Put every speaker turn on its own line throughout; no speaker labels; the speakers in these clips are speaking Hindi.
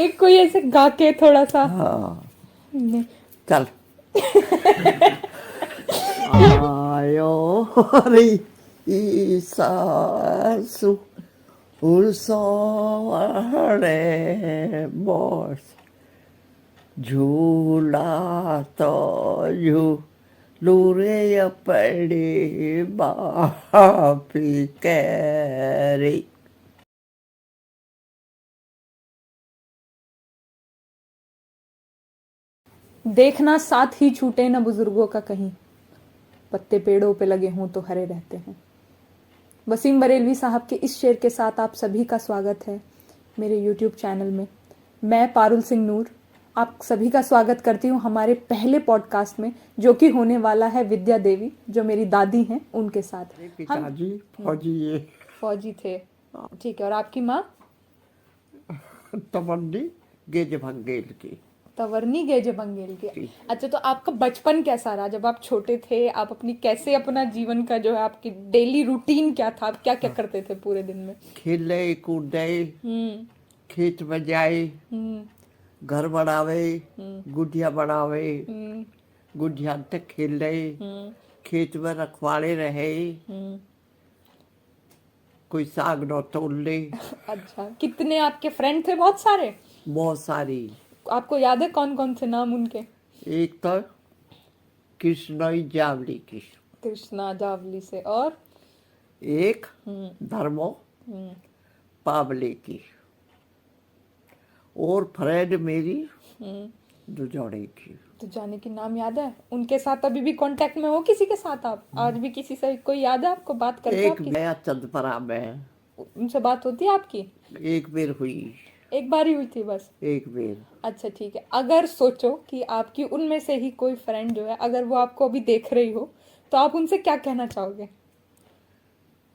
एक कोई ऐसे गा के थोड़ा सा।
हाँ
नहीं।
चल। आयो रे सासु उड़सोड़े बॉस झूला तो झूलू रे पड़ी बापी कैरी।
देखना साथ ही छूटे न बुजुर्गों का कहीं, पत्ते पेड़ों पे लगे हों तो हरे रहते हैं। वसीम बरेलवी साहब के इस शेर के साथ आप सभी का स्वागत है मेरे YouTube चैनल में। मैं पारुल सिंह नूर आप सभी का स्वागत करती हूँ हमारे पहले पॉडकास्ट में, जो कि होने वाला है विद्या देवी, जो मेरी दादी हैं, उनके साथ।
पिताजी फौजी
फौजी थे, ठीक है। और आपकी माँ
तमन्नी गेज भंगेल की।
तवर्नी गेज बंगेल के। अच्छा, तो आपका बचपन कैसा रहा जब आप छोटे थे? आप अपनी कैसे अपना जीवन का जो है आपकी डेली रूटीन क्या था? आप क्या क्या करते थे पूरे दिन में?
खेले कूदे,
हम्म
खेत में जाए,
हम्म
घर बनावे, गुड़िया बनावे,
हम्म
गुड़िया तक खेले, खेत में रखवाड़े रहे,
हम्म।
कोई साग न तोड़ ले।
अच्छा, कितने आपके फ्रेंड थे? बहुत सारे?
बहुत सारी।
आपको याद है कौन कौन से नाम उनके?
एक तो कृष्णई जावली की,
कृष्णा जावली से, और
एक धर्मो पावले की, और फ्रेंड मेरी दुजोड़े की।
तो जाने की नाम याद है? उनके साथ अभी भी कांटेक्ट में हो किसी के साथ? आप आज भी किसी से कोई याद है आपको? बात करते
एक
आप
गया चंदपरा में,
उनसे बात होती है आपकी?
एक बेर हुई।
एक बार ही हुई थी बस?
एक बेर।
अच्छा, ठीक है। अगर सोचो कि आपकी उनमें से ही कोई फ्रेंड जो है, अगर वो आपको अभी देख रही हो, तो आप उनसे क्या कहना चाहोगे?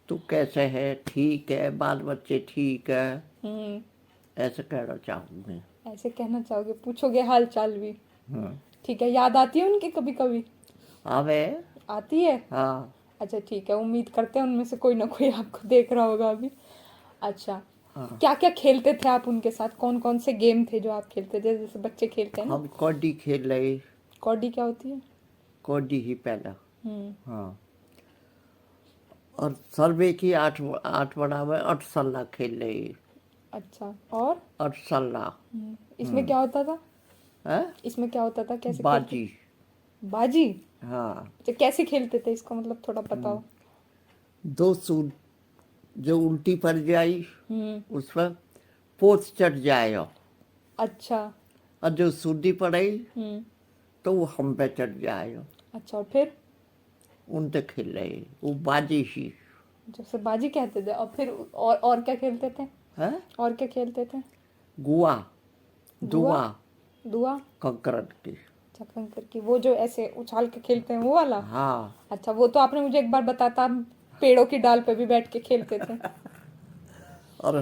तू कैसे है? ठीक है, बाल बच्चे ठीक है,
हम्म
ऐसे कहना चाहूँगी।
ऐसे कहना चाहोगे? पूछोगे हाल चाल भी?
हाँ।
ठीक है। याद आती है उनकी कभी कभी?
आवे।
आती है?
हाँ।
अच्छा, ठीक है। उम्मीद करते हैं उनमें से कोई ना कोई आपको देख रहा होगा अभी। अच्छा,
हाँ।
क्या क्या खेलते थे आप उनके साथ? कौन कौन से गेम थे जो आप खेलते थे, जैसे बच्चे खेलते हैं ना?
हम कौडी खेल रहे।
कौडी क्या होती है?
कौडी ही पहला।
हम्म
हाँ। और सर्वे की आठ आठ बड़ा में अठ सल्ला खेल रहे।
अच्छा, और
अठ सल्ला।
इसमें क्या होता था?
है
इसमें क्या होता था? कैसे खेलते?
बाजी।
बाजी?
हाँ।
तो कैसे खेलते थे, इसका मतलब थोड़ा बताओ।
दो सूद जो उल्टी पड़ जाई उसमें पोत चढ़ जाएगा,
अच्छा।
और जो सूदी पड़े
हम्म
तो वो हम पे चढ़ जाएगा।
अच्छा, और फिर?
उन तक खेल रहे वो बाजी ही
जैसे बाजी कहते थे। और फिर और क्या खेलते थे?
है।
और क्या खेलते थे?
गुआ,
दुआ?
दुआ,
दुआ?
कंकरट की।
अच्छा, कंकर की। वो जो ऐसे उछाल के खेलते हैं वो वाला?
हाँ।
अच्छा, वो तो आपने मुझे एक बार बताया था, हम पेड़ों की डाल पे भी बैठ के खेलते थे।
और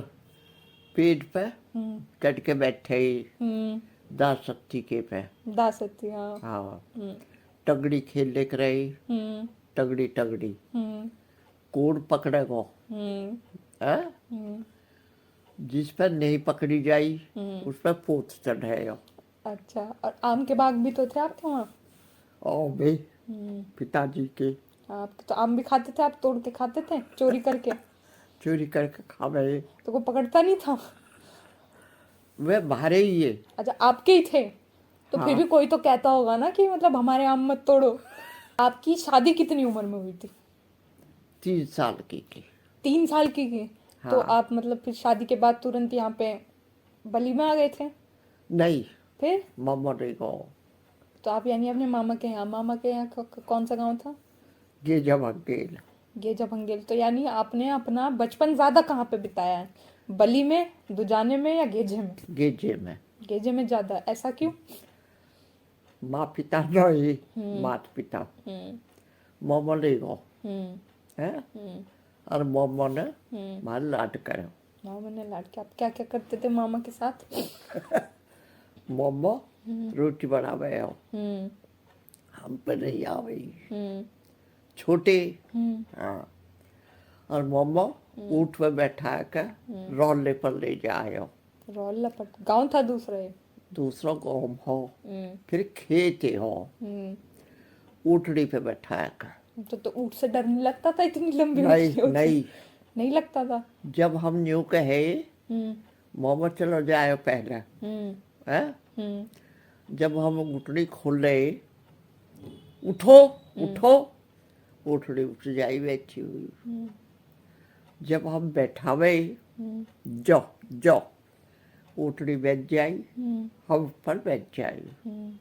पेड़ पे
हम्म
कट के बैठे
हम्म।
दास सत्ती के पे।
दासती, हाँ।
हाँ।
हम्म
टगड़ी खेल लेक रही।
हम्म
टगड़ी टगड़ी
हम्म
कोड़ पकड़ेगो
हम्म
है।
हम्म
जिस पर नहीं पकड़ी जाई
हम्म।
उस पर पोत चढ़ेगा।
अच्छा, और आम के बाग भी तो थे आपके वहाँ?
और भाई पिताजी के
आप तो आम भी खाते थे? आप तोड़ के खाते थे चोरी करके?
चोरी करके खावे।
तो कोई पकड़ता नहीं था?
वे भारे ही है।
अच्छा, आपके ही थे? तो फिर
हाँ।
भी कोई तो कहता होगा ना कि मतलब हमारे आम मत तोड़ो। आपकी शादी कितनी उम्र में हुई थी?
3 साल की।
3 साल की? तो
हाँ।
आप मतलब फिर शादी के बाद तुरंत यहाँ पे बली में आ गए थे?
नहीं,
फिर?
मामा को
तो आप यानी अपने मामा के यहाँ, मामा के यहाँ कौन सा गांव था?
ये जब अकेल
गेजा बंगेल। तो यानी आपने अपना बचपन ज्यादा कहाँ पे बिताया है? बली में, दुजाने में, या गेजे में?
गेजे में।
गेजे में ज्यादा, ऐसा क्यों?
माँ पिता नहीं, मात पिता
हम्म
मामा को
हम्म
है।
हम्म
और मामा ने
हम्म।
मार लाट करो।
मामा ने लाड के? आप क्या क्या करते थे मामा के साथ?
मामा रोटी बनावे हो,
हम्म
हम पे नहीं आवे
हम्म
छोटे।
हम्म
हाँ। और मामा ऊँट पे बैठा कर रोले पर ले जाए।
रोल लपट गांव था दूसरा ये।
दूसरा गाँव हो,
हम्म,
फिर खेत हो,
हम्म।
ऊँटड़ी पे बैठाया कर।
तो ऊँट से डर नहीं लगता था, इतनी लंबी
नहीं
ऊँटनी होती?
नहीं,
नहीं लगता था।
जब हम न्यू कहे
हम्म,
मोहम्मद चलो जाए पहले
हम्म,
है,
हम्म,
जब हम ऊँटड़ी खोले, उठो उठो, ऊँटड़ी उठ जाई बैठी हुई।
हम्म,
जब हम बैठावे,
हम्म,
जो जो ऊँटड़ी बैठ जाई,
हम्म,
हम ऊपर बैठ जाए,
हम्म,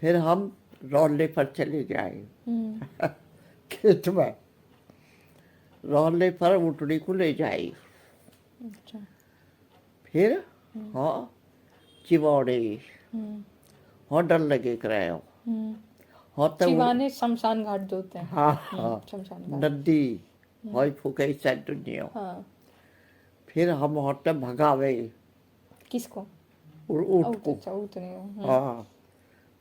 फिर हम रोले पर चले जाए
हम्म।
खेत में, रोले पर ऊँटड़ी को ले जाए,
अच्छा।
फिर हाँ चिवौड़े,
हम्म,
हाँ डर लगे कराए,
हम्म।
हाँ तो
चिवाने शमशान घाट जो होते हैं।
हाँ हाँ
शमशान घाट।
नदी हॉय फुके साइड दुनिया,
हाँ।
फिर हम होते भगावे
किसको?
ऊँट को,
अच्छा ऊँटनी को।
हाँ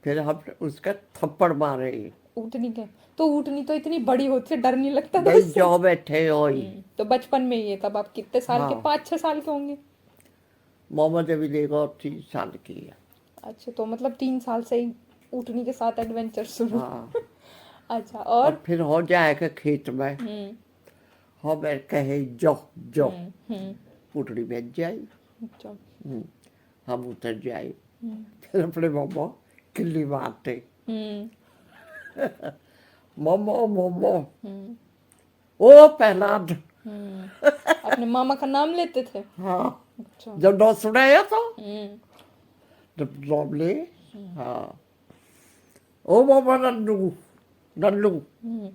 फिर हम उसका थप्पड़ मारे,
ऊँटनी के तो ऊँटनी तो इतनी बड़ी होती है, डर नहीं लगता था
नहीं
उससे?
जो बैठे होई।
तो बचपन में ही है, तब आप कितने साल के?
हाँ।
5-6 साल के होंगे।
मोहम्मद अभी देखो 30 साल की है।
अच्छा, तो मतलब 3 साल से ही ऊँटनी के साथ एडवेंचर शुरू।
हाँ
अच्छा,
और
और?
फिर हो जाएगा खेत में,
हम्म,
हो बैठ कहे जो जो
हम्म।
ऊँटड़ी बैठ जाए,
अच्छा।
हम उतर जाए,
हम्म,
फिर अपने मोमो किल्ली मारते,
हम्म,
मोमो मोमो,
हम्म,
ओ प्रहलाद।
अपने मामा का नाम लेते थे?
हाँ
अच्छा।
जब नौ सुनाया तो
हम्म,
जब नाम ले, हाँ ओ मोमो नन्नू नन्नू।
हम्म।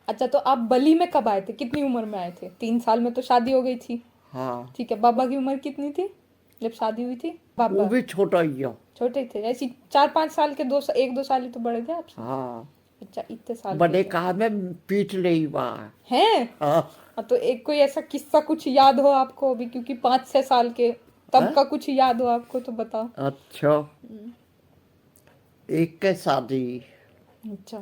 अच्छा, तो आप बली में कब आए थे? कितनी उम्र में आए थे? 3 साल में तो शादी हो गई थी।
हाँ
ठीक है, बाबा की उम्र कितनी थी जब शादी हुई थी?
वो
बाबा
भी छोटा ही हो।
छोटे थे, ऐसी 4-5 साल के, 1-2 साल ही तो बड़े थे आपसे।
हाँ
अच्छा, इतने साल
बड़े
के थे।
कहा में पीट रही वहाँ।
हैं?
हाँ
तो एक कोई ऐसा किस्सा कुछ याद हो आपको अभी, क्योंकि 5-6 साल के तब
हाँ?
का कुछ याद हो आपको तो बताओ।
अच्छा एक के शादी
अच्छा,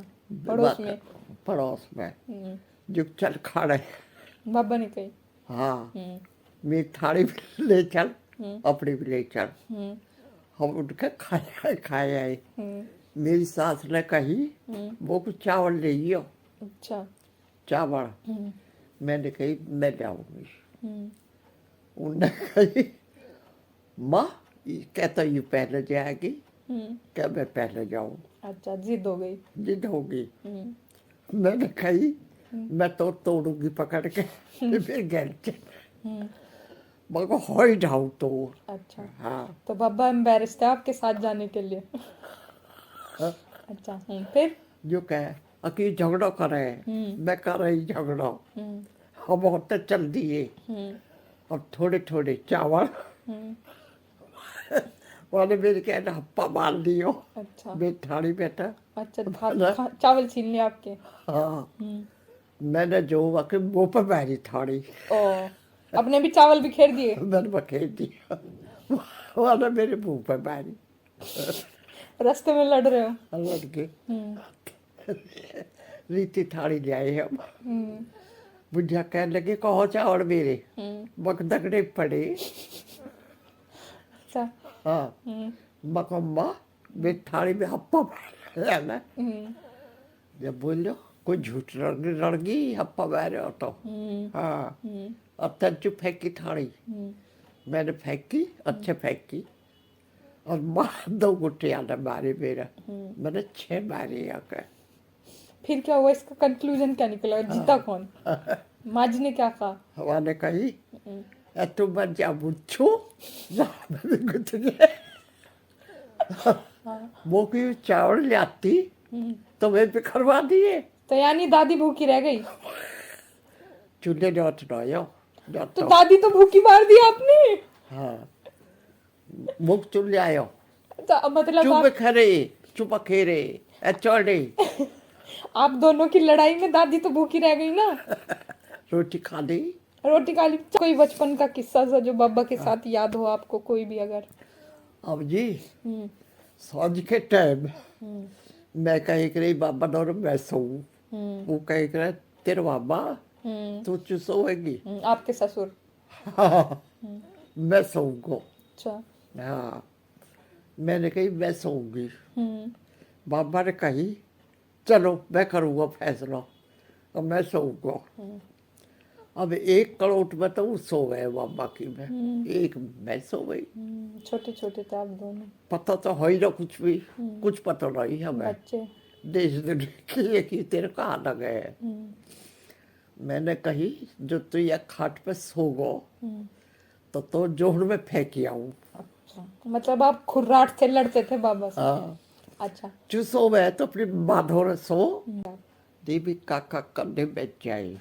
पड़ोस में?
पड़ोस में
हम्म,
जो चल खड़े,
बाबा ने कही?
हाँ
हम्म,
मेरी थाली भी ले चल,
हम्म,
अपनी भी ले चल,
हम्म,
हम उनके खाए आए।
हम्म,
मेरी सास ने कही वो कुछ चावल ले लियो,
अच्छा।
चावल,
हम्म,
मैंने कही मैं जाऊंगी,
हम्म,
उन्होंने कही माँ कहता यू पहले जाएगी, क्या मैं पहले जाऊँ,
अच्छा, जिद हो गई।
जिद होगी।
हम्म,
मैंने कही मैं तो तोड़ूंगी पकड़ के, फिर गैल
हम्म,
मगर हो ही जाऊँ तो।
अच्छा,
हाँ
तो बाबा एम्बेरस्ड है आपके साथ जाने के लिए? अच्छा, फिर?
जो कहे अकी झगड़ा करे, मैं कर रही झगड़ा,
हम्म,
हम होते चल दिए,
हम्म,
अब थोड़े थोड़े चावल
हम्म,
वाले मेरे कहना हप्पा मार लियो,
अच्छा,
मेरी थाली बेटा।
अच्छा, चावल छीन लिए आपके?
हाँ
हम्म,
मैंने जो वक्त मुँह पर मारी थाली,
ओ, अपने भी चावल बिखेर दिए?
मैंने बखेर दिया, वाले मेरे मुँह पर मारी,
रास्ते में लड़ रहे हो?
लड़के
हम्म,
रीति थाली ले आए हम।
हम्म,
बुढ़िया कहने लगे कहो चावल मेरे, मक दगड़े पड़े।
अच्छा।
हाँ मकम्मा मेरी थाली में हप्पा मार ना, जब बोलो कोई झूठ लड़गी हप्पा मारे हो तो, हाँ अब तंचू फेंकी थाली, मैंने फेंकी, अच्छे फेंकी, और मार 2 गुटिया ने मारे मेरा, मैंने 6 मारे आकर।
फिर क्या हुआ? इसका कंक्लूजन क्या निकला? जीता कौन? माँ जी ने क्या कहा?
हमारे कही तुम मत जा बुच्छू, कुछ गए वो की चावल ले आती तो वे भी करवा दिए,
तो यानी दादी भूखी रह गई?
चूल्हे जोत लो
तो दादी तो भूखी मार दी आपने?
हाँ मुख चूल्हे आयो,
तो मतलब
चुप खरे चुप खेरे चौड़े,
आप दोनों की लड़ाई में दादी तो भूखी रह गई ना?
रोटी खा ली।
रोटी खा ली। कोई बचपन का किस्सा सा जो बाबा के साथ याद हो आपको, कोई भी अगर?
अब जी सांझ के टाइम मैं कहे करे बाबा डर मैं सोऊं, वो कहे करे तेरे बाबा तू सोएगी,
आपके ससुर?
हाँ मैं सोऊंगा,
अच्छा।
हाँ, मैंने कही मैं सोऊंगी। बाबा ने कही चलो मैं करूँगा फैसला, अब मैं सोऊंगा। अब 1 करोड़ में तो वो सो गए बाबा की में, एक मैं सो गई।
छोटे छोटे थे आप दोनों
पता तो है ही ना कुछ भी, कुछ पता नहीं हमें
बच्चे।
देश दुनिया की तेरे कहाँ लगे है। मैंने कही जो तू ये खाट पे सोगो तो जोड़ में फेंक आऊं।
अच्छा, मतलब आप खुर्राट थे, लड़ते थे बाबा से।
हाँ,
अच्छा।
तू सो गए तो अपनी बाधो रे सो, देवी काका कंधे में जाए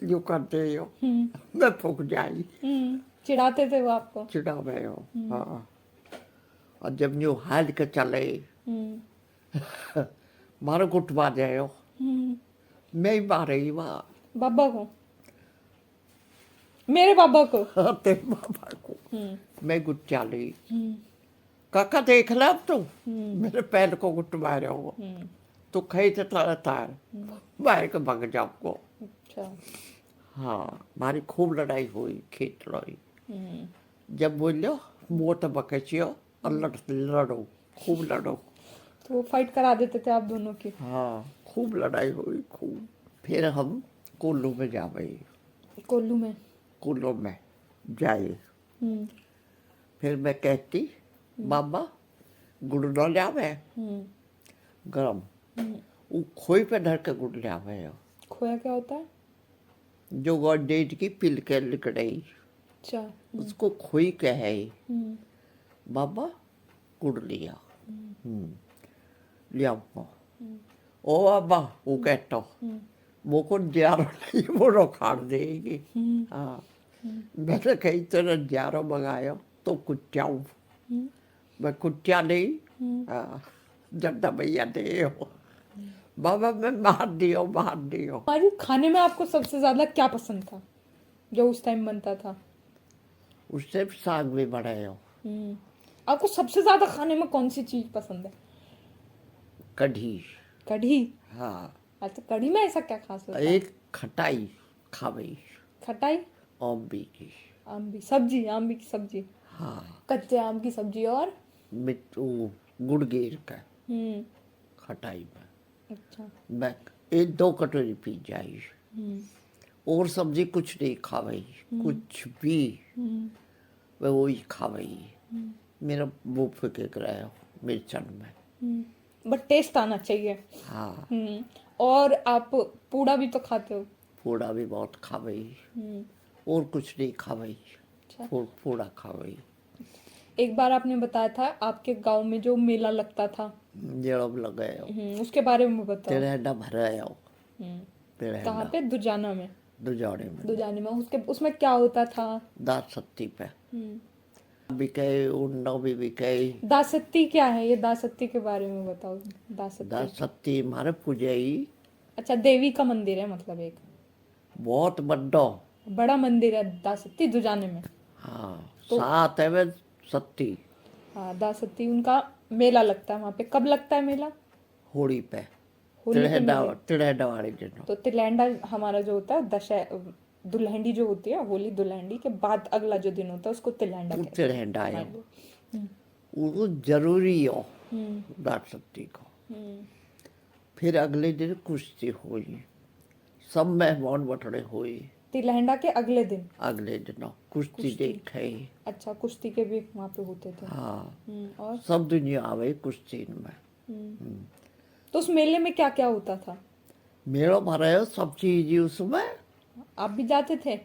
यो करते हो मैं फूक जाई।
चिढ़ाते थे वो आपको।
चिड़ा गए हो। हाँ, और जब यूँ हाल के चले मारो गुटवा जाए हो, मैं ही मारे ही वहाँ
बाबा को, मेरे बाबा को।
तेरे बाबा को मैं गुट्टा ली। काका देख ला अब तू मेरे पैर को गुटवा रहे हो, तो कहीं से तार तार बाहर के भग जाओ।
अच्छा।
हाँ, हमारी खूब लड़ाई हुई, खेत लड़ाई। जब बोलो मोट बकचियो और लड़ो, खूब लड़ो।
तो वो फाइट करा देते थे आप दोनों की।
हाँ, खूब लड़ाई हुई खूब। फिर हम कुल्लू में जा गए,
कोल्लू में।
कुल्लू में जाए। फिर मैं कहती बाबा गुड़ न जावे गरम, वो खोई पे धर के गुड़ जावे हो,
खोया क्या होता है?
जो गॉडेज की पिल के लिकड़ई,
अच्छा।
उसको खोई कहे। बाबा गुड़ लिया, लिया ओ बाबा वो कहता वो को जारो नहीं वो रोखाड़ देगी। हाँ, मैंने कही तेरा जारो मंगाया तो कुचाऊ, मैं कुचा नहीं। हाँ, जब भैया दे हो बाबा मैं मार दियो।
हमारी खाने में आपको सबसे ज्यादा क्या पसंद था जो उस टाइम बनता था?
उससे साग भी बढ़ाए हो।
आपको सबसे ज्यादा खाने में कौन सी चीज पसंद है?
कढ़ी।
कढ़ी।
हाँ,
अच्छा, कढ़ी में ऐसा क्या खास होता है?
एक खटाई खावे,
खटाई।
अम्बी की।
आम सब्जी, आम की सब्जी।
हाँ,
कच्चे आम की सब्जी और
मिट्टू गुड़ गिर का
हम्म।
खटाई में
अच्छा।
मैं 1-2 कटोरी पी जाई, और सब्जी कुछ नहीं खावई, कुछ भी मैं वही खावई। मेरा मुंह फीके कराया मिर्चन में।
बट टेस्ट आना चाहिए।
हाँ,
और आप पूड़ा भी तो खाते हो?
पूड़ा भी बहुत खावई, और कुछ नहीं खावई,
अच्छा।
पूड़ा खावई।
एक बार आपने बताया था आपके गांव में जो मेला लगता था,
जड़ब लगाए
उसके बारे में बताओ।
तेरे हड्डा भराया तेरे
कहाँ पे? दुजाना में?
दुजाड़े में
दुजाने में। उसके उसमें क्या होता था?
दास सत्ती पे बिके, उन्ना भी बिके।
दासत्ती क्या है? ये दासत्ती के बारे में बताओ। दासत्ती।
दास सत्ती हमारे पूजाई
अच्छा, देवी का मंदिर है मतलब एक
बहुत बड्डो।
बड़ा मंदिर है दासत्ती दुजाने में।
हाँ,
तो
7 है वे सत्ती।
हाँ, दासत्ती उनका मेला लगता है वहाँ पे। कब लगता है मेला?
होली पे,
होली पे मेला।
तिरहडा वाले दिन।
तो तिलैंडा हमारा जो होता है दुल्हंडी जो होती है, होली दुल्हंडी के बाद अगला जो दिन होता है उसको तिलैंडा कहते हैं।
तिरहडा आयो वो जरूरी हो दास सत्ती को। फिर अगले दिन कुश्ती हुई, सब मेहमान बटड़े हुए।
तिलैंडा के अगले दिन?
अगले दिन कुश्ती देखे।
अच्छा, कुश्ती के भी वहाँ पे होते थे।
हाँ,
और
सब दुनिया आवे कुश्ती में।
तो उस मेले में क्या क्या होता था?
मेरा भरा सब चीज उसमें।
आप भी जाते थे?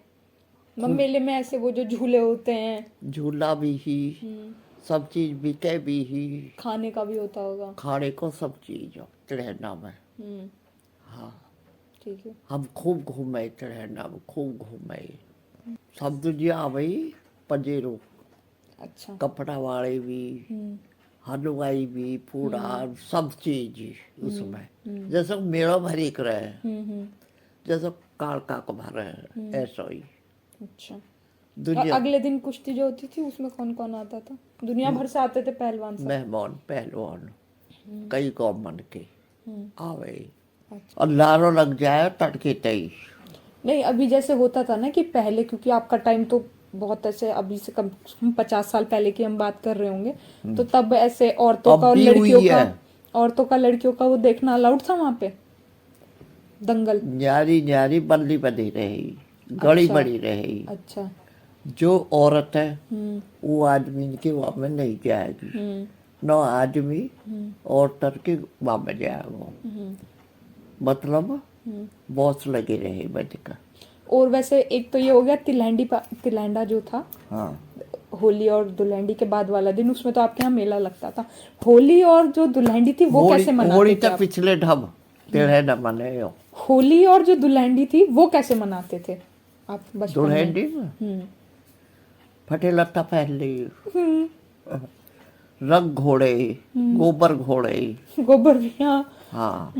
मेले में ऐसे वो जो झूले होते हैं,
झूला भी ही, सब चीज बिके भी ही,
खाने का भी होता होगा।
खाने को सब चीज तिरहना में। हाँ,
ठीक है।
हम खूब घूमे तिरहना में, खूब घूमे। सब दुनिया आवे पजेरो,
अच्छा।
कपड़ा वाले भी, हलवाई भी, पूरा सब चीज उसमें। जैसे मेरा भरी कर रहे, जैसे कालका को भर रहे, ऐसा ही।
अच्छा। और
दुनिया
अगले दिन कुश्ती जो होती थी उसमें कौन कौन आता था? दुनिया भर से आते थे पहलवान सब?
मेहमान पहलवान कई कौमन के आवे।
अच्छा।
और लारो लग जाए तड़के तई।
नहीं, अभी जैसे होता था ना कि पहले, क्योंकि आपका टाइम तो बहुत ऐसे अभी से कम 50 साल पहले की हम बात कर रहे होंगे, तो तब ऐसे औरतों
अब
का और
भी
लड़कियों
हुई
का
है।
औरतों का लड़कियों का वो देखना अलाउड था वहां पे, दंगल?
न्यारी न्यारी बल्ली बंधी रही, गड़ी
अच्छा
बड़ी रही।
अच्छा।
जो औरत है वो आदमी के वहाँ में नहीं जाएगी, न आदमी औरत के वहाँ में जाएगा। मतलब बॉस लगे रहे बज का।
और वैसे एक तो ये हो गया तिलैंडा जो था,
हाँ,
होली और दुल्हंडी के बाद वाला दिन, उसमें तो आपके यहाँ मेला लगता था। होली और जो दुल्हंडी थी वो
होली
कैसे मनाते
होली
थे
तक
आप?
पिछले ढब तेरे न मने हो।
होली और जो दुल्हंडी थी वो कैसे मनाते थे आप बचपन में?
दुल्हन में फटे लत्ता पहन ली, रंग घोड़े, गोबर घोड़े।
गोबर भी, हाँ।
हाँ,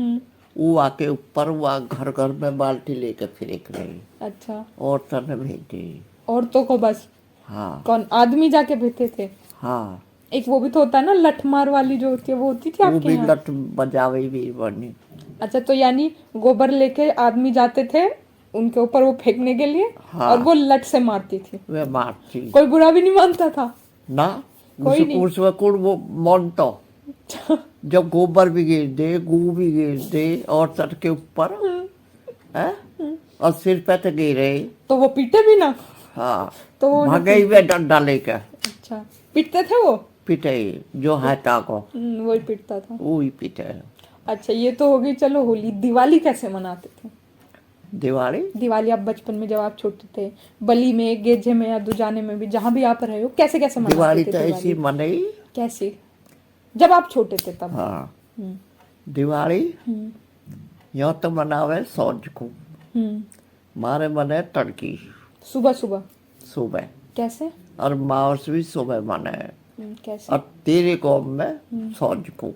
वो आके ऊपर वहाँ घर घर में बाल्टी लेके फिर रही।
अच्छा,
औरतों ने भेजी।
औरतों को बस?
हाँ
कौन आदमी जाके भेजते थे?
हाँ,
एक वो भी तो होता है ना, लठमार वाली जो होती है, वो होती थी
वो
आपके
भी
यहाँ?
लट बजावे भी बनी।
अच्छा, तो यानी गोबर लेके आदमी जाते थे उनके ऊपर वो फेंकने के लिए,
हाँ।
और वो लठ से मारती थी?
वे मारती
कोई बुरा भी नहीं मानता था?
ना,
कोई नहीं।
उसमें कुड़ वो मन तो जब गोबर भी गिर दे, गू भी गिर दे और सर के ऊपर है और सिर पे तो गिरे।
तो वो पीटे भी ना?
हाँ,
तो वो जो
भगई वे डंडा लेकर
अच्छा, पीटते थे वो?
पिटे जो है ताको
वही पीटता था।
वो ही पिटे।
अच्छा, ये तो हो गई चलो होली। दिवाली कैसे मनाते थे?
दिवाली
दिवाली आप बचपन में जब आप छोटे थे, बली में, गेजे में या दुजाने में भी, जहाँ भी आप रहे हो, कैसे कैसे मनाते
दिवाली
थे
तो ऐसी
दिवाली?
मनई।
कैसे, जब आप छोटे थे तब?
हाँ,
हम्म,
दिवाली यो तो मनावे सौज को, मारे मने तड़की
सुबह सुबह?
सुबह,
कैसे?
और मावस भी सुबह मने,
कैसे?
और तेरे कौम में सौज को।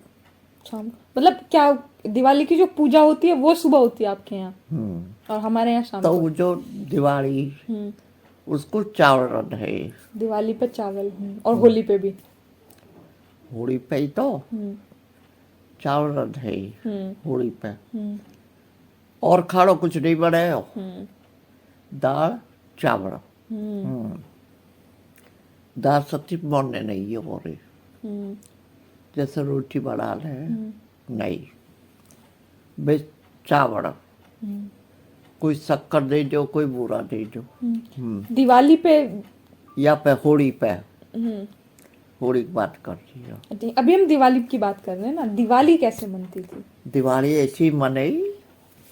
शाम को? मतलब क्या दिवाली की जो पूजा होती है वो सुबह होती है आपके यहाँ, और हमारे यहाँ शाम
तो
को?
वो जो दिवाली उसको चावल रंधे।
दिवाली पे चावल, और होली पे भी?
होली पे ही तो चावल रंधे होली पे। और खाड़ो कुछ नहीं बने हो, दाल चावल। दाल सब्जी बनने नहीं है हो रही, जैसे रोटी बना ले नहीं, बस चावल। कोई शक्कर दे दो, कोई बूरा दे दो।
दिवाली पे?
या पे होली पे, होली की बात कर रही हो।
अभी हम दिवाली की बात कर रहे हैं ना, दिवाली कैसे मनती थी?
दिवाली ऐसी मनई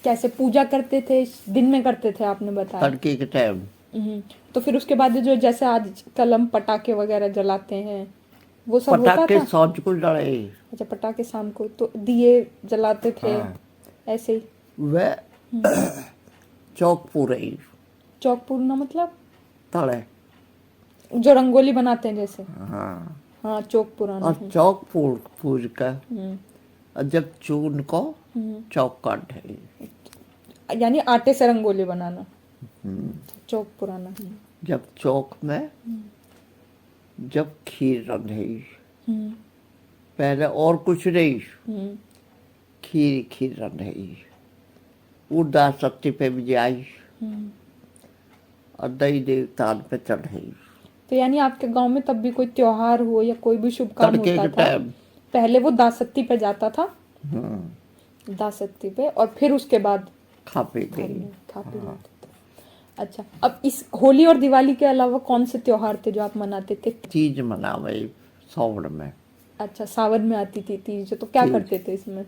कैसे पूजा करते थे? दिन में करते थे आपने बताया।
तड़के के टाइम।
तो फिर उसके बाद जो जैसे आजकल हम पटाखे वगैरह जलाते हैं वो सब होता
पटाखे
था?
सौज को लड़े।
अच्छा, पटाखे शाम को, तो दिए जलाते थे?
हाँ।
ऐसे ही?
वह चौक पूरे
चौक पूरना मतलब?
तड़े।
जो रंगोली बनाते हैं जैसे?
हाँ,
हाँ, चौक पुराना।
और चौक पूज कर और जब चून को चौक काट है।
यानी आटे से रंगोली बनाना, चौक पुराना।
जब चौक में जब खीर रंधे, पहले और कुछ नहीं, खीर रंधे, वो दाल सत्ती पे भी जाई और दही देवतान पे चढ़े।
तो यानी आपके गांव में तब भी कोई त्योहार हो या कोई भी शुभ काम
तड़के
होता
के
था,
टाइम
पहले वो दासत्ती पे जाता था? दासत्ती पे, और फिर उसके बाद
खा पी गई।
खा पी लेते थे। अच्छा, अब इस होली और दिवाली के अलावा कौन से त्योहार थे जो आप मनाते थे?
तीज मनावे सावन में।
अच्छा, सावन में आती थी तीज, तो क्या
तीज।
करते थे इसमें?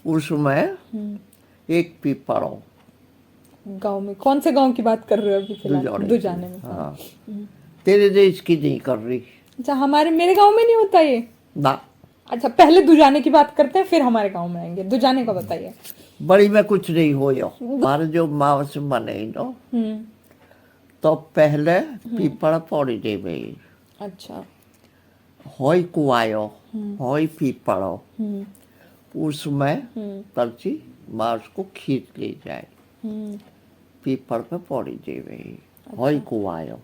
उसमें एक पीपड़ो,
गांव में? कौन से गांव की बात कर रहे हो अभी फिलहाल?
दुजाने
दुजाने में।
हाँ, तेरे देश की नहीं कर रही
अच्छा, मेरे गांव में नहीं होता ये?
ना।
अच्छा, पहले दुजाने की बात करते हैं फिर हमारे गांव में आएंगे। दुजाने का बताइए।
बड़ी में कुछ नहीं हो हमारे जो मावस बने नो, तो पहले पीपड़ पौड़ी दे गई।
अच्छा।
होई कुआयो, होई पीपड़ो, उसमें तरची मावस को खींच ले जाए, पीपड़ पे पौड़ी दे गई। होई कुआयो।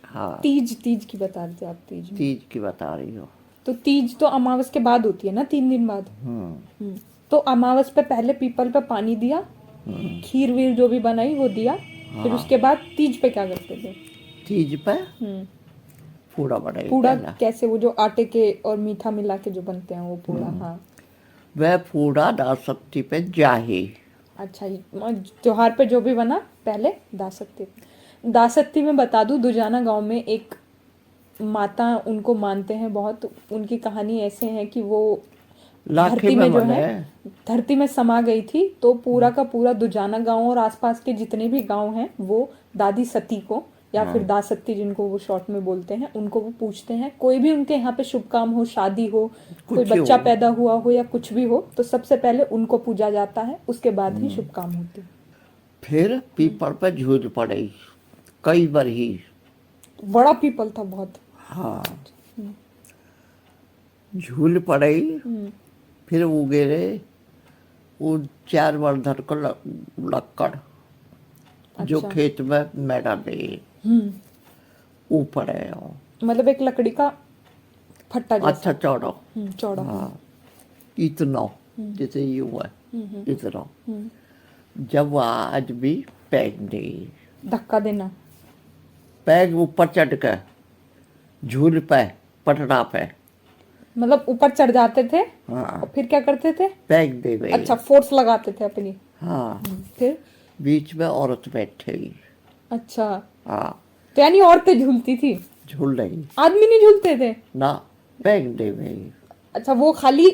हाँ,
तीज की बता रहे थे आप?
तीज की बता रही हो।
तो तीज तो अमावस के बाद होती है ना, 3 दिन बाद? तो अमावस पे पहले पीपल पे पानी दिया, खीर वीर जो भी बनाई वो दिया, फिर उसके बाद तीज पे क्या करते थे?
तीज पे पूड़ा बनाई
पूड़ा
पहला।
कैसे, वो जो आटे के और मीठा मिला के जो बनते हैं वो पूड़ा? हाँ।
वह पूड़ा दासक्ति पे जाही।
अच्छा, त्योहार पे जो भी बना पहले दासक्ति। दासक्ति में बता दूं, दुजाना गांव में एक माता उनको मानते हैं बहुत। उनकी कहानी ऐसे है कि वो
लाखे
धरती
में
में जो
बने
है, धरती में समा गई थी, तो पूरा का पूरा दुजाना गांव और आसपास के जितने भी गांव हैं वो दादी सती को, या फिर दासती जिनको वो शॉर्ट में बोलते हैं, उनको वो पूछते हैं। कोई भी उनके यहाँ पे शुभ काम हो, शादी हो, कोई
कुछ
बच्चा
हो।
पैदा हुआ हो या कुछ भी हो, तो सबसे पहले उनको पूजा जाता है, उसके बाद ही शुभ काम होते हैं।
फिर पीपल पे झूल पड़ी कई बार ही।
बड़ा पीपल था बहुत।
हाँ, झूल पड़ी। फिर वो गिरे, वो 4 वर्धन को लक्कड़ जो
अच्छा।
खेत में मैडा दे ऊपर है।
मतलब एक लकड़ी का फट्टा जैसा।
अच्छा चौड़ा।
चौड़ा।
हाँ, इतना जैसे ये हुआ इतना। जब वो आज भी पैग दे,
धक्का देना।
पैग ऊपर चढ़ के झूल पे पटना पे।
मतलब ऊपर चढ़ जाते थे
हाँ,
और फिर क्या करते थे?
पैग दे गई।
अच्छा, फोर्स लगाते थे अपनी।
हाँ,
फिर
बीच में औरत बैठे।
अच्छा,
हाँ,
तो यानी औरतें झूलती थी,
झूल रही
आदमी नहीं झूलते थे?
ना, पैग दे गई।
अच्छा, वो खाली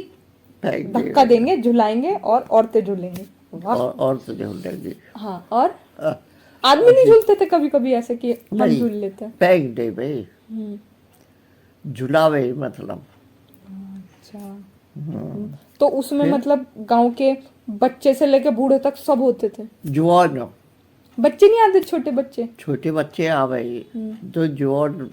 पैग दे
धक्का
गई।
देंगे, झुलाएंगे और औरतें झूलेंगी। वाह।
और औरत झूल रही।
हाँ, और आदमी नहीं झूलते थे कभी कभी ऐसे कि हम
नहीं।
झूल लेते हैं?
पैग दे गई, झुलावे मतलब।
अच्छा। तो उसमें मतलब गांव के बच्चे से लेके बूढ़े तक सब होते थे?
जवान
बच्चे नहीं आते? छोटे बच्चे?
छोटे बच्चे आ गए, जो जवान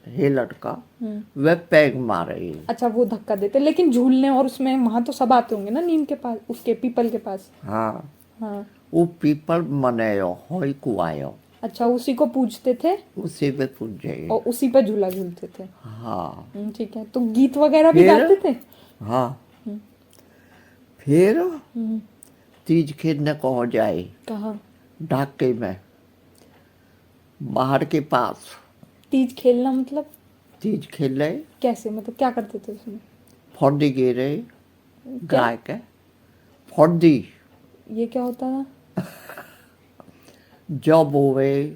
है लड़का वह पैग मारे।
अच्छा, वो धक्का देते, लेकिन झूलने और उसमें वहां तो सब आते होंगे ना नीम के पास, उसके पीपल के पास?
हाँ,
हाँ।
वो पीपल मनायो होई कुआयो,
अच्छा, उसी को पूजते थे
उसी पे पूजे।
और उसी पे झूला झूलते थे।
हाँ।
ठीक है। तो गीत वगैरह भी
फिर?
गाते थे?
हाँ, फिर तीज खेलने को हो जाए
कहाँ?
ढाके में, बाहर के पास।
तीज खेलना मतलब
तीज खेल रहे,
कैसे, मतलब क्या करते थे उसमें?
फौडी गिरे गाय के, फौडी
ये क्या होता था?
जब बोवे,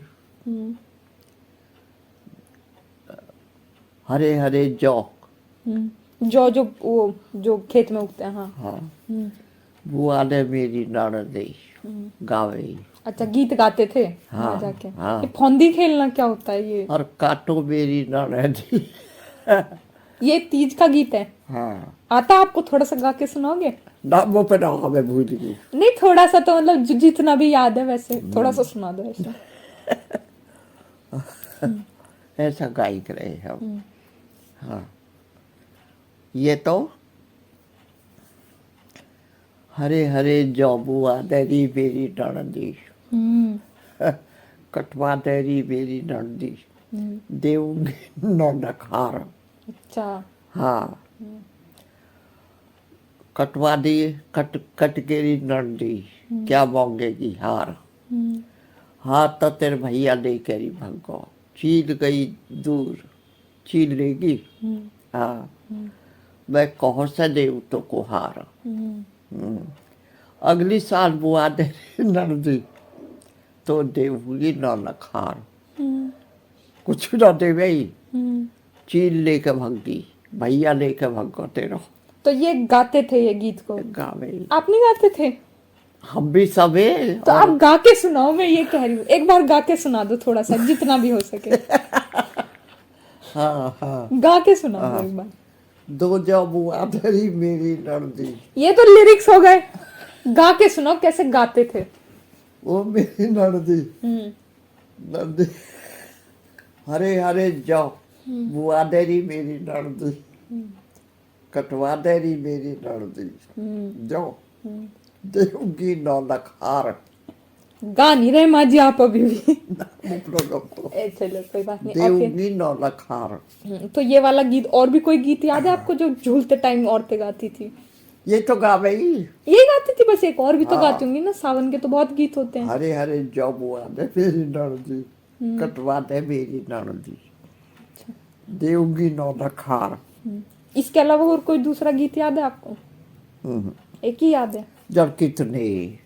हरे हरे जौ।
जो जो वो जो खेत में उगते हैं। हाँ।
हाँ, वो आने मेरी ननदी गावे।
अच्छा, गीत गाते थे
हाँ,
वहाँ जाके?
हाँ।
ये फौंदी खेलना क्या होता है ये?
और काटो मेरी ननदी।
ये तीज का गीत है?
हाँ,
आता आपको? थोड़ा सा गा के सुनाओगे?
नामों पे ना हमें भूल गई।
नहीं, थोड़ा सा तो मतलब जितना भी याद है वैसे थोड़ा सा सुना दो ऐसा।
ऐसा गाई रहे हम। हाँ, ये तो हरे हरे जौबुआ देरी मेरी ननदी, कटवा देरी मेरी ननदी, देवूंगी नौ नखार।
अच्छा।
हाँ, कटवा दी कट गेरी नंदी, क्या मांगेगी हार। हार तो तेरे भैया ले करी भगो, चील गई दूर, चील लेगी। हाँ, मैं कहो से देव तो को हार। अगली साल बुआ दे नंदी, तो देवूंगी नौ नखार। कुछ ना दे गई, चील लेके भगी, भैया लेके भगो तेरा।
तो ये गाते थे ये गीत को?
गावे
आप नहीं गाते थे?
हम भी सबे।
तो आप गा के सुनाओ, मैं ये कह रही हूँ, एक बार गा के सुना दो थोड़ा सा, जितना भी हो सके।
हाँ हाँ,
गा के सुना दो एक बार।
दो जब बुआ धरी मेरी नंदी,
ये तो लिरिक्स हो गए, गा के सुनाओ कैसे गाते थे।
वो मेरी नंदी नंदी, हरे हरे जाओ बुआ धरी मेरी नंदी, कटवा देरी मेरी नंदी, जाओ देऊंगी नौ नखार।
गा नहीं रहे माँ जी आप अभी भी?
चलो
चलो कोई बात नहीं। और फिर
देऊंगी नौ नखार।
तो ये वाला गीत, और भी कोई गीत याद है आपको जो झूलते टाइम औरतें गाती थी?
ये तो गावे ही।
ये गाती थी बस? एक और भी तो
हाँ।
गाती होंगी ना, सावन के तो बहुत गीत होते हैं।
हरे हरे जाओ बुआ दे मेरी नंदी, कटवा दे मेरी ननदी, देऊंगी नौ नखार।
इसके अलावा और कोई दूसरा गीत याद है आपको? एक ही याद है?
जब कितने,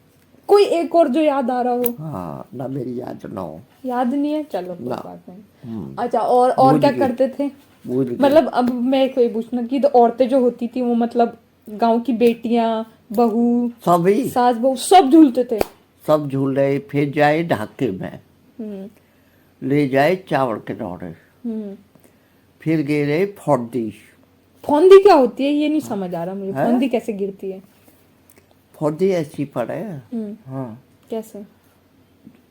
कोई एक और जो याद आ रहा हो?
हाँ ना मेरी याद ना हो।
याद नहीं है, चलो कोई
ना।
बात नहीं। अच्छा, और क्या
गए।
करते थे?
भूल गए।
मतलब अब मैं कोई पूछना कि तो औरतें जो होती थी वो मतलब गांव की बेटियां, बहू,
सभी
सास बहू सब झूलते थे।
सब झूले, फिर जाए ढाके में,
हम्म
ले जाए चावल के दौड़े,
हम्म
फिर गिरे फौडी।
फौंदी क्या होती है ये नहीं समझ आ रहा मुझे।
है?
फौंदी कैसे गिरती है?
फौडी ऐसी पड़े। हाँ,
कैसे?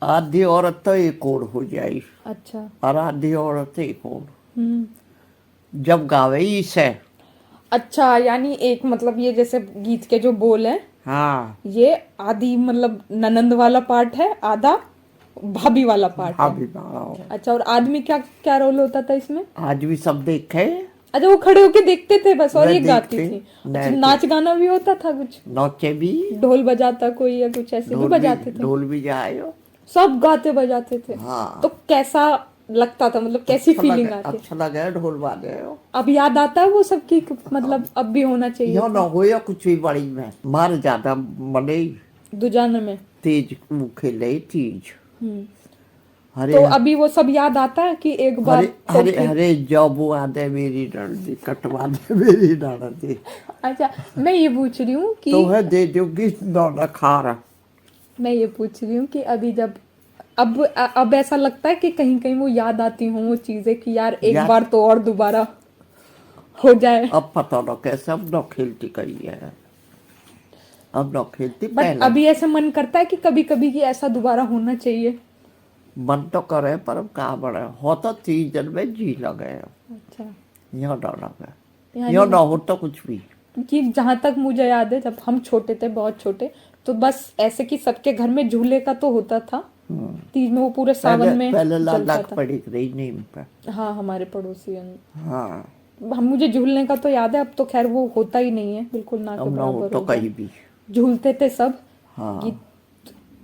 आधी औरत तो एक और हो जाए
अच्छा।
और आधी औरत एक और,
हम्म
जब गावे इसे।
अच्छा, यानी एक मतलब ये जैसे गीत के जो बोल है,
हाँ,
ये आधी मतलब ननंद वाला पार्ट है, आधा भाभी वाला पार्ट है।
भाभी बनाओ।
अच्छा, और आदमी क्या क्या रोल होता था इसमें?
आज भी सब देखे।
अच्छा, वो खड़े होके देखते थे बस और
वे
ये गाती
देखते,
थी। अच्छा,
नाचते।
नाच गाना भी होता था कुछ?
नौचे भी,
ढोल बजाता कोई या कुछ ऐसे भी बजाते थे?
ढोल भी जाए।
सब गाते बजाते थे?
हाँ।
तो कैसा लगता था, मतलब कैसी फीलिंग आती?
अच्छा लगे ढोल बाजे।
अब याद आता है वो सब की मतलब अब भी होना चाहिए
यो ना हो या कुछ भी बड़ी में मार ज्यादा मने
दुजान में।
तेज वो खेले तीज। हरे
तो अभी वो सब याद आता है कि एक बार
हरे हरे हरे जॉब आदे मेरी ननदी, कटवा दे मेरी ननदी।
अच्छा, मैं ये पूछ रही हूँ कि
तो है दे दोगी नौना खारा।
मैं ये पूछ रही हूँ कि अभी जब अब ऐसा लगता है कि कहीं कहीं वो याद आती हों वो चीजें कि यार एक
याद-
बार तो और दोबारा हो जाए।
अब पता न कैसे, अब न खेलती कही है, अब न खेलती।
बट
पहले
अभी ऐसा मन करता है कि कभी कभी कि ऐसा दोबारा होना चाहिए।
मन तो करे पर अब कहाँ बड़े हो, तो 30 दिन में जी लगे।
अच्छा,
यहाँ न लगे,
यानी
यहाँ न हो तो कुछ भी।
कि जहां तक मुझे याद है जब हम छोटे थे, बहुत छोटे, तो बस ऐसे कि सबके घर में झूले का तो होता था तीज में, वो पूरे सावन में
पहले
चलता
लाख
था।
पड़ी रही नीम पे।
हाँ, हमारे पड़ोसी
हाँ,
हम मुझे झूलने का तो याद है। अब तो खैर वो होता ही नहीं है, बिल्कुल ना के
अब न हो
बराबर
तो
हो गया।
कहीं भी।
झूलते थे सब।
हाँ।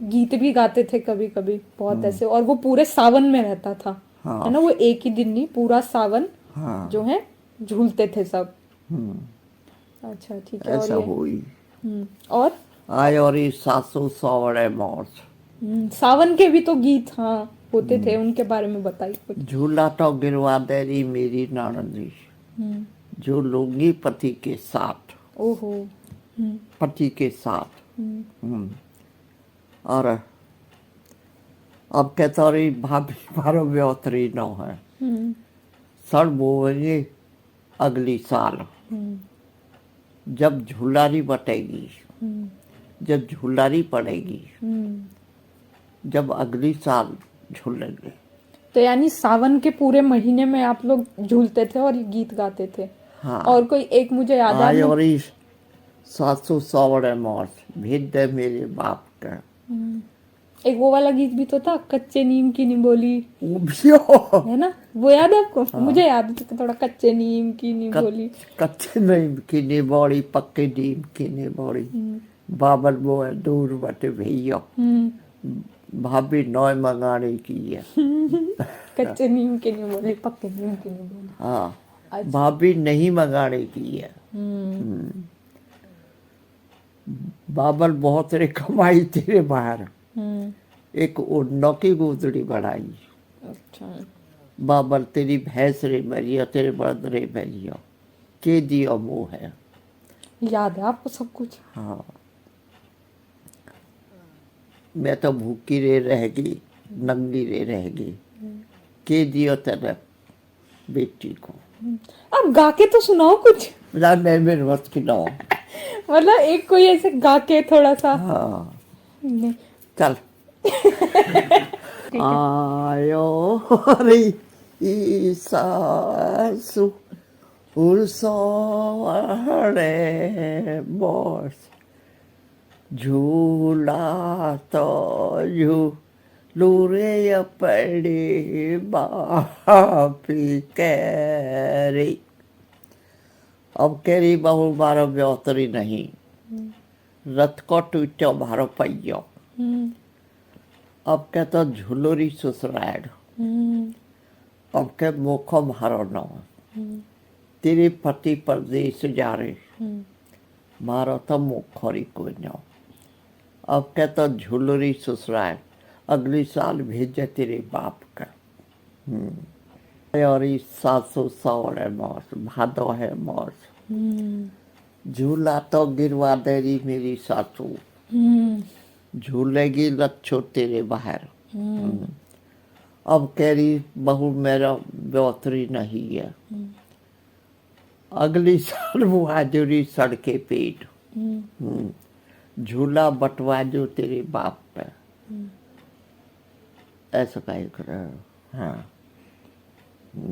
गीत भी गाते थे कभी कभी बहुत ऐसे, और वो पूरे सावन में रहता था।
हाँ।
है ना, वो एक ही दिन नहीं, पूरा सावन
हाँ।
जो है झूलते थे सब।
हम्म,
अच्छा, ठीक है। और
ऐसा
ये
हुई
और
आय और ये सासू सवड़े मौत।
सावन के भी तो गीत हाँ होते थे, उनके बारे में बताइए कुछ।
झूला तो गिरवा दे रही मेरी ननदी, जो लूंगी पति के साथ।
ओहो।
पति के साथ। और अब कहता रही भाभी मारो ब्योतरी न है, सड़ बोएंगे अगली साल, जब झूलारी बटेगी, जब झूलारी पड़ेगी, जब अगली साल झूलेंगे।
तो यानी सावन के पूरे महीने में आप लोग झूलते थे और ये गीत गाते थे।
हाँ।
और कोई एक मुझे याद
आय
है
और इस सासू सवड़े मौत, भेज दे मेरे बाप का।
एक वो वाला गीत भी तो था, कच्चे नीम की निबोली,
वो भी हो।
है ना, वो याद है आपको? मुझे याद है थोड़ा, कच्चे नीम की निबोली।
कच्चे नीम की निबोड़ी, पक्के नीम की निबोड़ी, बाबल बोए दूर बटे भैया, भाभी नौय मंगाने की है।
कच्चे नीम की निबोली, पक्के नीम की निबोली।
हाँ,
अच्छा।
भाभी नहीं मंगाने की है। बाबल बहुत रे कमाई तेरे बाहर, एक उन्नों की गुदड़ी बढ़ाई।
अच्छा।
बाबल तेरी भैंस रे मरिया, तेरे बर्द रे मरिया, के दिया मुँह है।
याद है आपको सब कुछ?
हाँ, मैं तो भूखी रे रह गई, नंगी रे रह गई, के दियो तेरे बेटी को।
अब गा के तो सुनाओ कुछ।
नहीं मेरे बस की ना हो।
मतलब एक कोई ऐसे गा के थोड़ा सा।
हाँ,
नहीं।
चल। आयो रे ई सासू उड़सोड़े बॉस, झूला तो झूलू रे पड़ी बापी कह रही। अब कह रही बहु मारो ब्योतरी नहीं, रथ को टूटो मारो पैयो। अब कहता झुलोरी ससुराल, अब के मोखम हरो न तेरे पति परदेश जा रहे मारो तो मुखरी कोई न अब के तो झुलरी ससुराल अगली साल भेजे तेरे बाप का और इस सासू सौरे मौस भादो है मौस झूला तो गिरवा दे रही मेरी सासू झूलेगी लच्छो तेरे बाहर अब कह रही बहू मेरा ब्योतरी नहीं है अगली साल बुआ जोरी सड़के पेट झूला बटवा जो तेरे बाप पे ऐसा कहीं कर हाँ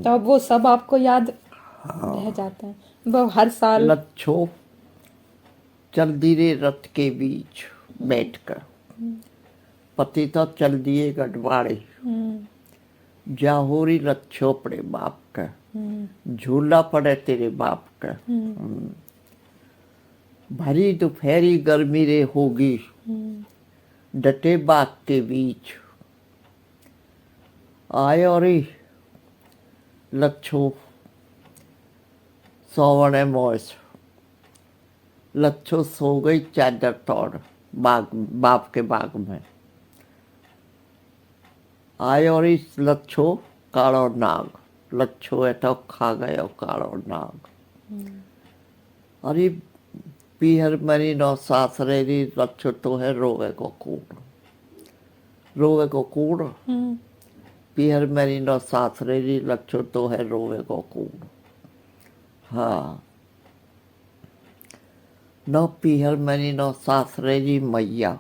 तब वो सब आपको याद रह जाता है वो हर साल।
लच्छो चल दिए रथ के बीच बैठकर पति तो चल दिए गढ़वाड़े जाहोरी लच्छो पड़े बाप का झूला पड़े तेरे बाप का भरी दोपहरी गर्मी रे होगी डटे बाग के बीच आए और लच्छो सोवने मोस लच्छो सो गई चादर तोड़ बाग बाप के बाग में आए और इस लच्छो कालो नाग लच्छो है तो खा गयो कालो नाग अरे पीहर मरी नो सासरे री लच्छो तो है रोवे को कूड़ पीहर मरी नो सासरे री लच्छो तो है रोवे को कूड़ हाँ नो पीहर मरी नो सासरे री मैया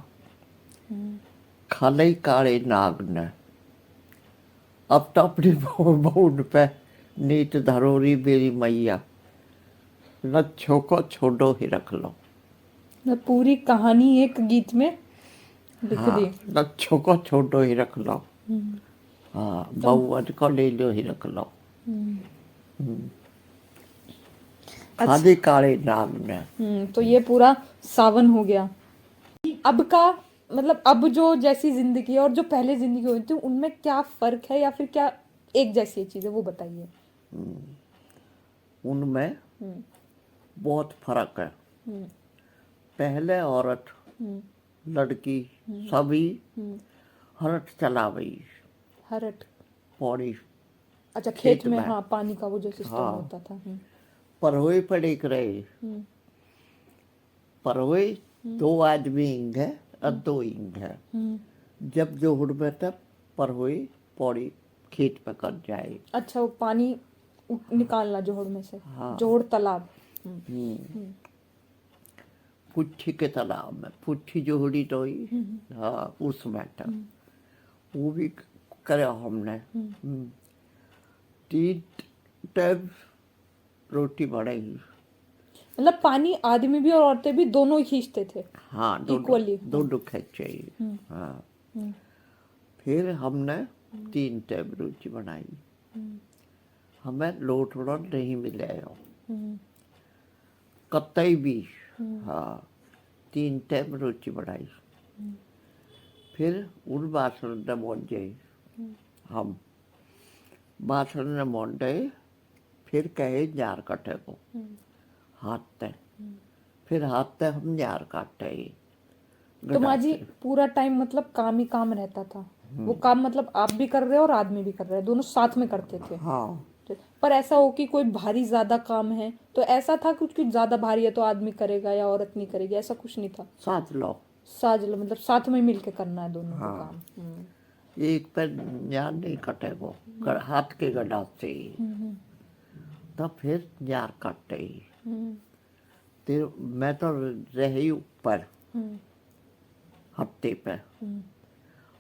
खाले काले नाग ने अब तो अपनी बहून पे नीत धरोरी मेरी मैया लच्छो को छोड़ो ही रख लो
पूरी कहानी एक गीत में लिख दी।
लच्छो को छोड़ो ही रख लो हाँ बहुवत को ले लो ही रख लो खाली काले नाग ने
तो ये पूरा सावन हो गया। अब का मतलब अब जो जैसी जिंदगी है और जो पहले जिंदगी हुई थी उनमें क्या फर्क है या फिर क्या एक जैसी चीज है वो बताइए।
उनमें बहुत फर्क है। पहले औरत लड़की सभी हरट चलावई
हरट
पौड़ी
अच्छा खेत में हाँ पानी का वो जो सिस्टम होता था
परहोई पड़े रहे परहोई 2 आदमी इंग है और 2 इंग है जब जोहड़ में तब परहोई पौड़ी खेत में कर जाए।
अच्छा वो पानी निकालना जोहड़ में से जोहड़ तालाब
पुट्ठी के तालाब में पुट्ठी जोहड़ी तो हाँ उसमें था वो भी करे हमने 3 टाइम रोटी बढ़ाई।
मतलब पानी आदमी भी और औरतें भी दोनों ही खींचते थे
हाँ
इक्वली
दोनों खींचे हाँ फिर हमने 3 टाइम रोटी बनाई हमें लोट वोट नहीं मिले कतई भी हाँ 3 टाइम रोटी बनाई फिर उन बासन ने मोड़े हम बासन ने मोड़े फिर कहे जार कटे को हाथ ते फिर हाथ ते हम जार काटे
तो माँ जी पूरा टाइम मतलब काम ही काम रहता था वो काम मतलब आप भी कर रहे हो और आदमी भी कर रहे हैं दोनों साथ में करते थे।
हाँ
पर ऐसा हो कि कोई भारी ज्यादा काम है तो ऐसा था कुछ कुछ ज्यादा भारी है तो आदमी करेगा या औरत नहीं करेगी ऐसा कुछ नहीं था।
साथ लो
मतलब साथ में मिलके करना है दोनों का काम।
एक पे जार नहीं कटे को हाथ के गड्ढा से तो फिर जार काटे फिर मैं तो रही ऊपर हफ्ते पे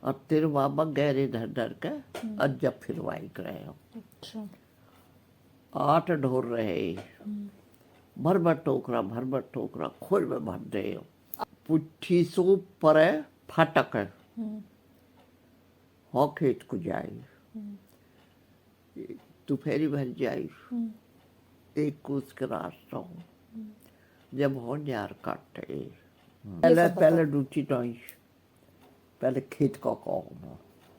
और तेरे बाबा गहरे धर धर के अजब फिरवाई करे
अच्छा
8 ढोर रहे भर टोकरा खोल में भर दे पुट्ठी सो पर फाटक हो खेत को जाए दोपहरी भर जाए एक कोस के रास्ता जब हो जार काटे पहले ड्यूटी नहीं पहले खेत का काम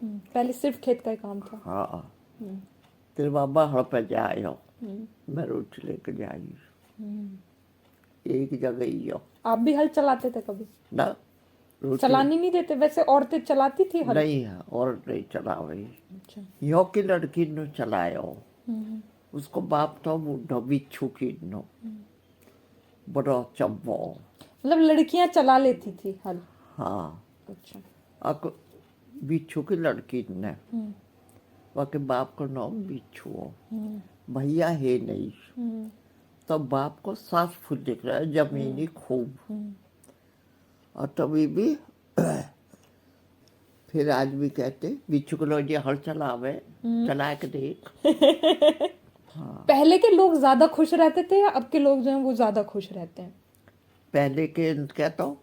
पहले सिर्फ खेत का ही काम था।
हाँ तेरे बाबा हड़ पे जायो मैं रोटी लेके जाई एक जगह ही हो
आप भी हल चलाते थे कभी?
ना रोटी
चलानी नहीं देते वैसे, औरतें चलाती थी हल?
नहीं है और नहीं चलावे
अच्छा।
यो की लड़की ने चलायो उसको बाप तो बूढ़ो बिच्छू की नो बड़ा चब्बो
मतलब लड़कियां चला लेती थी हल?
हाँ
अच्छा।
अक बिच्छू की लड़की ने वाके बाप का नाम बिच्छू हो भैया है नहीं तो बाप को 7 फुट दिख रहा है जमीनी खूब और तभी भी फिर आज भी कहते बिच्छू को लोग ये हल चलावे चला के देख।
पहले के लोग ज्यादा खुश रहते थे या अब के लोग जो हैं वो ज्यादा खुश रहते हैं?
पहले के कहता हूँ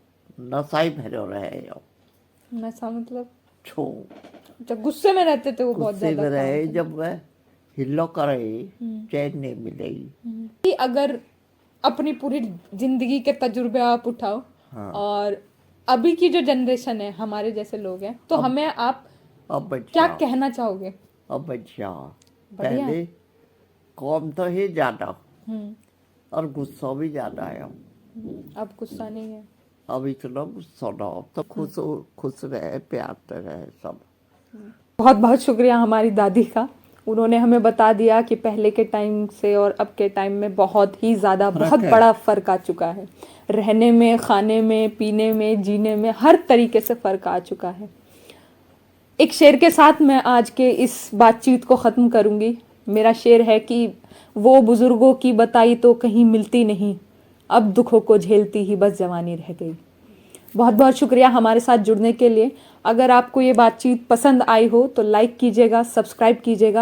नशाई भरे रहे हो
नशा मतलब
छो
जब गुस्से में रहते थे वो बहुत
गुस्से में
ज्यादा
रहे
काम थे।
जब वह हिल्लो करे चैन नहीं मिलेगी।
कि अगर अपनी पूरी जिंदगी के तजुर्बे आप उठाओ और अभी की जो जनरेशन है हमारे जैसे लोग हैं तो हमें आप
अब
क्या
बच्चा
कहना चाहोगे?
अब बच्चा
बढ़िया।
पहले कौम तो ही ज्यादा और गुस्सा भी ज्यादा है
अब गुस्सा नहीं है?
अब इतना गुस्सा ना हो तो खुश खुश रहे प्यार से रहे सब।
बहुत बहुत शुक्रिया हमारी दादी का, उन्होंने हमें बता दिया कि पहले के टाइम से और अब के टाइम में बहुत ही ज़्यादा बहुत बड़ा फ़र्क आ चुका है। रहने में, खाने में, पीने में, जीने में, हर तरीके से फ़र्क आ चुका है। एक शेर के साथ मैं आज के इस बातचीत को ख़त्म करूँगी। मेरा शेर है कि वो बुज़ुर्गों की बताई तो कहीं मिलती नहीं, अब दुखों को झेलती ही बस जवानी रह गई। बहुत बहुत शुक्रिया हमारे साथ जुड़ने के लिए। अगर आपको ये बातचीत पसंद आई हो तो लाइक कीजिएगा, सब्सक्राइब कीजिएगा।